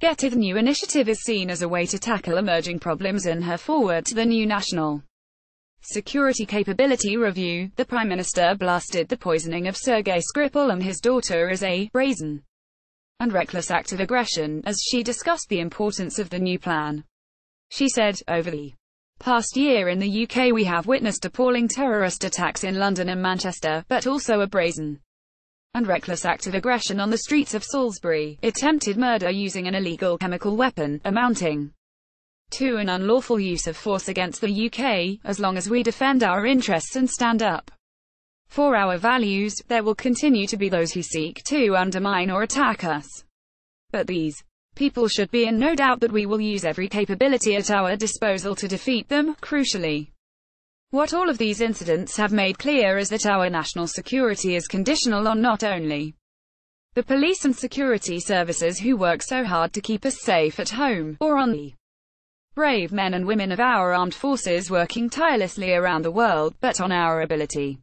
GettyThe new initiative is seen as a way to tackle emerging problems. In her foreword to the new National Security Capability Review, the Prime Minister blasted the poisoning of Sergei Skripal and his daughter as a brazen and reckless act of aggression, as she discussed the importance of the new plan. She said, "Over the past year in the UK we have witnessed appalling terrorist attacks in London and Manchester, but also a brazen and reckless act of aggression on the streets of Salisbury, attempted murder using an illegal chemical weapon, amounting to an unlawful use of force against the UK. As long as we defend our interests and stand up for our values, there will continue to be those who seek to undermine or attack us. But these people should be in no doubt that we will use every capability at our disposal to defeat them." Crucially, what all of these incidents have made clear is that our national security is conditional on not only the police and security services who work so hard to keep us safe at home, or on the brave men and women of our armed forces working tirelessly around the world, but on our ability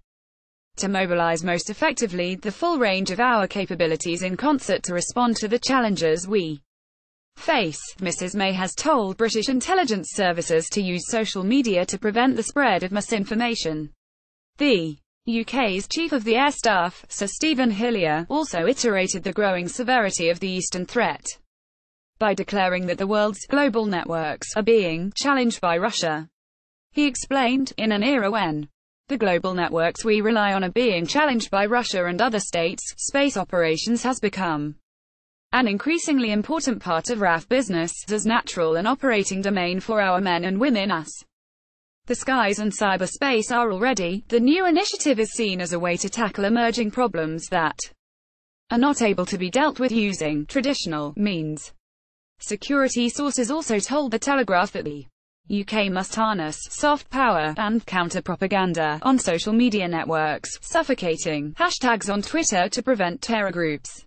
to mobilize most effectively the full range of our capabilities in concert to respond to the challenges we face. Mrs. May has told British intelligence services to use social media to prevent the spread of misinformation. The UK's Chief of the Air Staff, Sir Stephen Hillier, also iterated the growing severity of the Eastern threat by declaring that the world's global networks are being challenged by Russia. He explained, "In an era when the global networks we rely on are being challenged by Russia and other states, space operations has become an increasingly important part of RAF business, as natural and operating domain for our men and women as the skies and cyberspace are already." The new initiative is seen as a way to tackle emerging problems that are not able to be dealt with using traditional means. Security sources also told The Telegraph that the UK must harness soft power and counter-propaganda on social media networks, suffocating hashtags on Twitter to prevent terror groups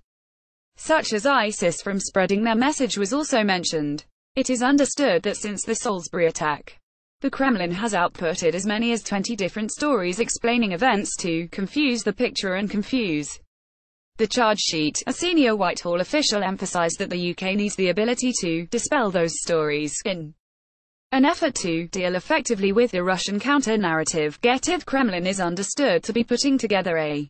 such as ISIS from spreading their message was also mentioned. It is understood that since the Salisbury attack, the Kremlin has outputted as many as 20 different stories explaining events to confuse the picture and confuse the charge sheet. A senior Whitehall official emphasized that the UK needs the ability to dispel those stories in an effort to deal effectively with the Russian counter-narrative. GettyThe Kremlin is understood to be putting together a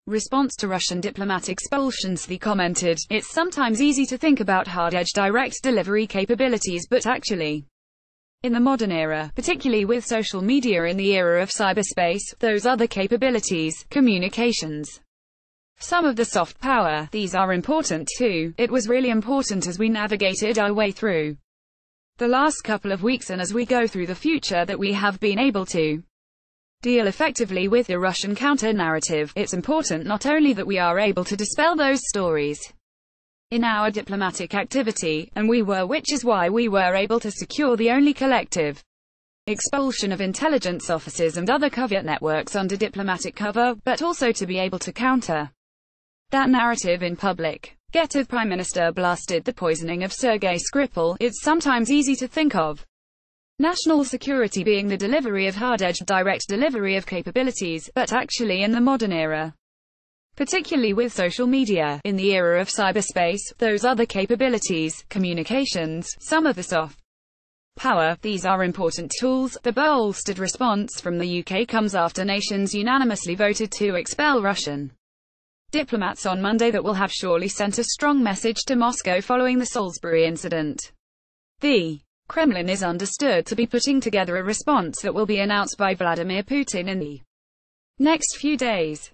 response to Russian diplomatic expulsions. They commented, "It's sometimes easy to think about hard-edged direct delivery capabilities, but actually, in the modern era, particularly with social media in the era of cyberspace, those other capabilities, communications, some of the soft power, these are important too." It was really important as we navigated our way through the last couple of weeks and as we go through the future that we have been able to deal effectively with the Russian counter-narrative. It's important not only that we are able to dispel those stories in our diplomatic activity, and we were, which is why we were able to secure the only collective expulsion of intelligence offices and other covert networks under diplomatic cover, but also to be able to counter that narrative in public. GettyThe Prime Minister blasted the poisoning of Sergei Skripal. "It's sometimes easy to think of national security being the delivery of hard-edged direct delivery of capabilities, but actually in the modern era, particularly with social media, in the era of cyberspace, those other capabilities, communications, some of the soft power, these are important tools." The bolstered response from the UK comes after nations unanimously voted to expel Russian diplomats on Monday. That will have surely sent a strong message to Moscow following the Salisbury incident. The Kremlin is understood to be putting together a response that will be announced by Vladimir Putin in the next few days.